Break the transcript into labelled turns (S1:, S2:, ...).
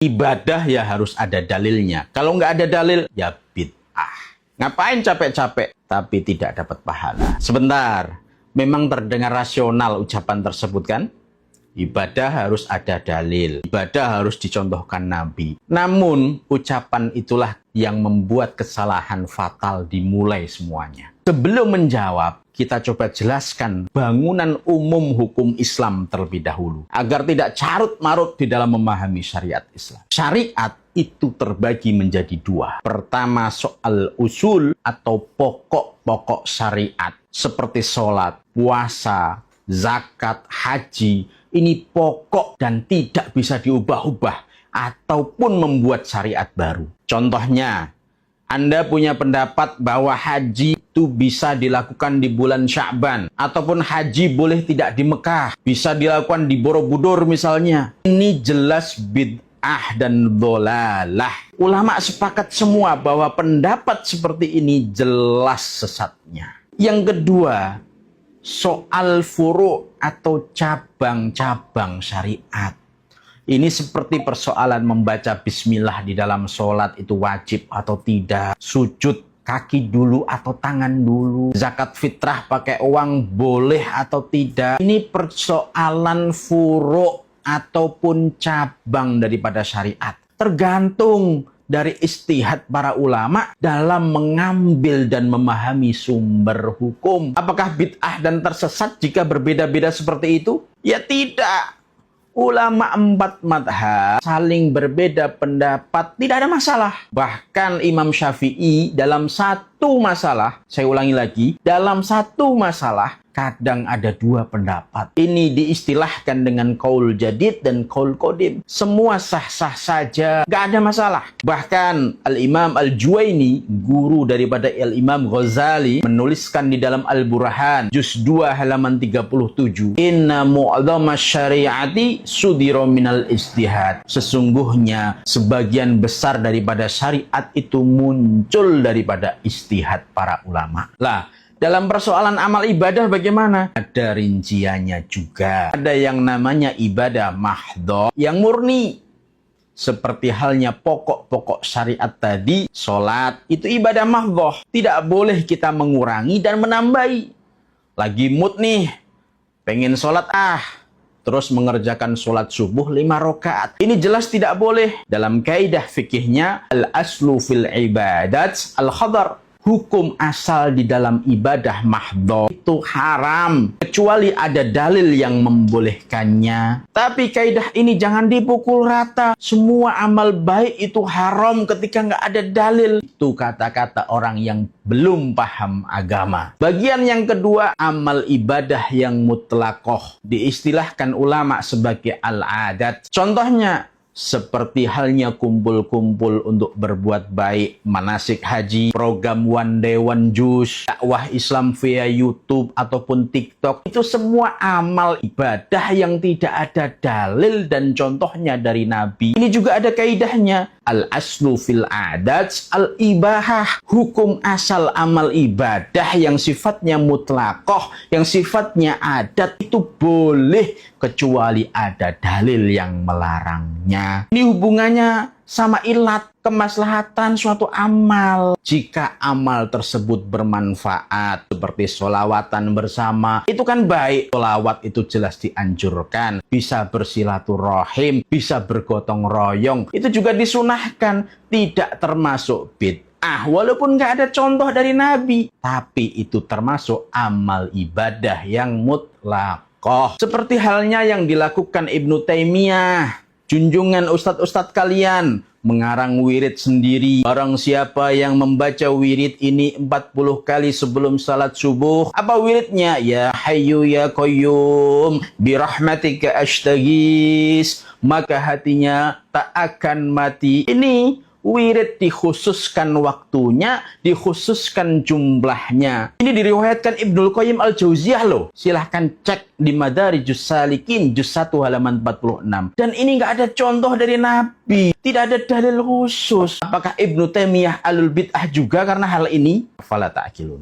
S1: Ibadah ya harus ada dalilnya. Kalau nggak ada dalil, ya bid'ah. Ngapain capek-capek, tapi tidak dapat pahala. Sebentar, memang terdengar rasional ucapan tersebut kan? Ibadah harus ada dalil. Ibadah harus dicontohkan Nabi. Namun, ucapan itulah yang membuat kesalahan fatal dimulai semuanya. Sebelum menjawab, kita coba jelaskan bangunan umum hukum Islam terlebih dahulu. Agar tidak carut-marut di dalam memahami syariat Islam. Syariat itu terbagi menjadi dua. Pertama, soal usul atau pokok-pokok syariat. Seperti sholat, puasa, zakat, haji. Ini pokok dan tidak bisa diubah-ubah ataupun membuat syariat baru. Contohnya, Anda punya pendapat bahwa haji itu bisa dilakukan di bulan Sya'ban. Ataupun haji boleh tidak di Mekah. Bisa dilakukan di Borobudur misalnya. Ini jelas bid'ah dan dholalah. Ulama sepakat semua bahwa pendapat seperti ini jelas sesatnya. Yang kedua, soal furu' atau cabang-cabang syariat. Ini seperti persoalan membaca bismillah di dalam sholat itu wajib atau tidak. Sujud kaki dulu atau tangan dulu. Zakat fitrah pakai uang boleh atau tidak. Ini persoalan furu' ataupun cabang daripada syariat. Tergantung dari istihad para ulama dalam mengambil dan memahami sumber hukum. Apakah bid'ah dan tersesat jika berbeda-beda seperti itu? Ya tidak. Ulama 4 madhab saling berbeda pendapat, tidak ada masalah. Bahkan Imam Syafi'i dalam satu masalah, saya ulangi lagi, dalam satu masalah kadang ada 2 pendapat. Ini diistilahkan dengan qaul jadid dan qaul qadim. Semua sah-sah saja, gak ada masalah. Bahkan Al-Imam Al-Juwaini, guru daripada Al-Imam Ghazali, menuliskan di dalam Al-Burhan, juz 2 halaman 37. Inna mu'adhama syari'ati sudiro minal istihad. Sesungguhnya sebagian besar daripada syariat itu muncul daripada istihad para ulama. Lah, dalam persoalan amal ibadah bagaimana? Ada rinciannya juga. Ada yang namanya ibadah mahdhah yang murni. Seperti halnya pokok-pokok syariat tadi, sholat itu ibadah mahdhah. Tidak boleh kita mengurangi dan menambahi. Lagi mood nih, pengen sholat terus mengerjakan sholat subuh 5 rakaat. Ini jelas tidak boleh. Dalam kaidah fikihnya, al-aslu fil ibadat al-khadar. Hukum asal di dalam ibadah mahdhah itu haram kecuali ada dalil yang membolehkannya. Tapi kaidah ini jangan dipukul rata. Semua amal baik itu haram ketika nggak ada dalil. Itu kata-kata orang yang belum paham agama. Bagian yang kedua, amal ibadah yang mutlaqoh diistilahkan ulama sebagai al-adat. Contohnya seperti halnya kumpul-kumpul untuk berbuat baik, manasik haji, program One Day One Juice, dakwah Islam via YouTube ataupun TikTok. Itu semua amal ibadah yang tidak ada dalil dan contohnya dari Nabi. Ini juga ada kaidahnya. Al-aslu fil adat al-ibahah. Hukum asal amal ibadah yang sifatnya mutlaqoh, yang sifatnya adat itu boleh kecuali ada dalil yang melarangnya. Ini hubungannya sama ilat kemaslahatan suatu amal. Jika amal tersebut bermanfaat seperti sholawatan bersama, itu kan baik. Sholawat itu jelas dianjurkan. Bisa bersilaturahim, bisa bergotong royong. Itu juga disunahkan. Tidak termasuk bid'ah. Walaupun nggak ada contoh dari Nabi. Tapi itu termasuk amal ibadah yang mutlaqoh. Seperti halnya yang dilakukan Ibnu Taimiyah. Junjungan ustadz-ustadz kalian mengarang wirid sendiri. Barang siapa yang membaca wirid ini 40 kali sebelum salat subuh. Apa wiridnya? Ya Hayyu ya Qayyum birahmatika ashtagis. Maka hatinya tak akan mati. Ini wirid dikhususkan waktunya, dikhususkan jumlahnya. Ini diriwayatkan Ibnul Qayyim Al-Jauziyah loh. Silahkan cek di Madarijus Salikin, juz 1 halaman 46. Dan ini nggak ada contoh dari Nabi. Tidak ada dalil khusus. Apakah Ibnu Taimiyah alul bid'ah juga karena hal ini? Fala ta'qilun.